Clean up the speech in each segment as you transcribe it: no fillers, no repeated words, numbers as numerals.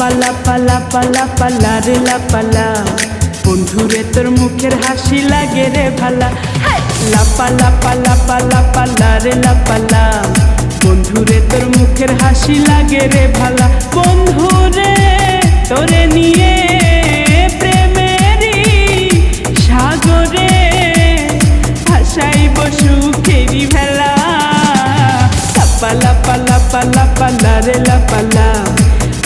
পালা পালা পালা পালা রে লাপালা, বন্ধুরে তোর মুখের হাসি লাগে রে ভালা। লাপালা পালা পালা পালা রে লাপালা, বন্ধুরে তোর মুখের হাসি লাগে রে ভালা। বন্ধুরে তোরে নিয়ে প্রেমেরই সাগরে ভাসাইব সুখেরই ভেলা। লাপালা পালা পালা পালা রে লাপালা,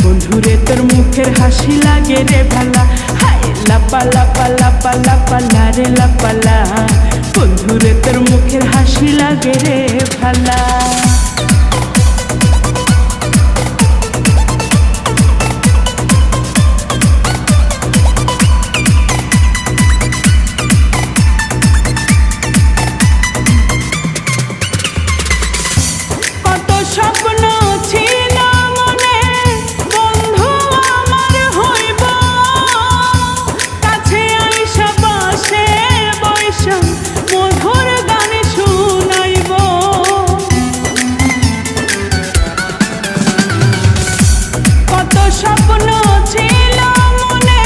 বন্ধুরে তোর মুখের হাসি লাগে রে ভালা। লাপালা পালা পালা পালা রে লাপালা, বন্ধুরে তোর মুখের হাসি লাগে রে ভালা। কত স্বপ্ন ছিল মনে, বন্ধু আমার হইব, কাছে আইসা পাশে বইসা মধুর গান শুনাইব। কত স্বপ্ন ছিল মনে,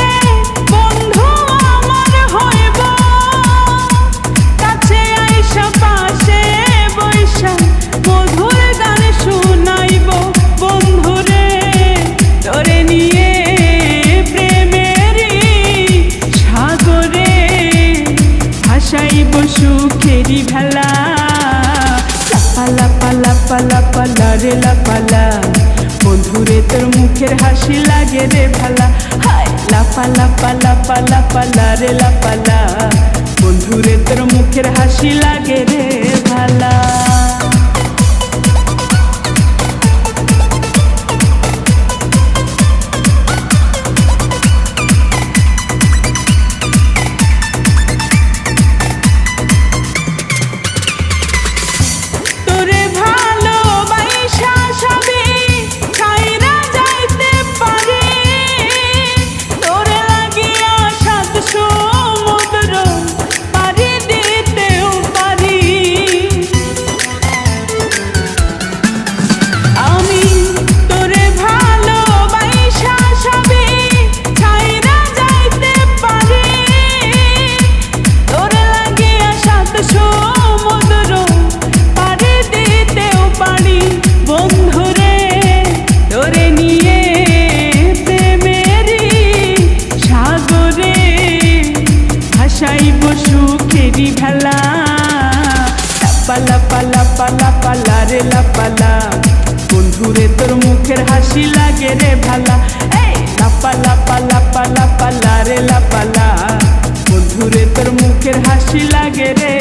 বন্ধু আমার হইব, কাছে আইসা পাশে বইসা মধুর গান শুনাইব। বন্ধুরে তোরে নিয়ে প্রেমেরই সাগরে ভাসাইব সুখেরই ভেলা। লাপালা পালা পালা পালা রে লাপালা, বন্ধুরে তোর মুখের হাসি লাগে রে ভালা। লাপালা পালা পালা পালা রে লাপালা, বন্ধুরে তোর মুখের হাসি লাগে রে ভালা। তোরে ভালোবাসা সবই ছাইরা যাইতে পারি, তোরে লাগিয়া সাত সমুদ্র পাড়ি দিতেও পারি। আমি তোরে ভালোবাসা সবই ছাইরা যাইতে পারি, তোরে লাগিয়া সাত সমুদ্র পাড়ি দিতেও পারি। বন্ধুরে তোরে নিয়ে প্রেমেরই সাগরে ভাসাইব সুখেরই ভেলা। লাপালা পালা পালা পালা রে লাপালা, বন্ধুরে তোর মুখের হাসি লাগে রে ভালা। লাপালা পালা পালা পালা রে লাপালা, বন্ধুরে তোর মুখের হাসি লাগে রে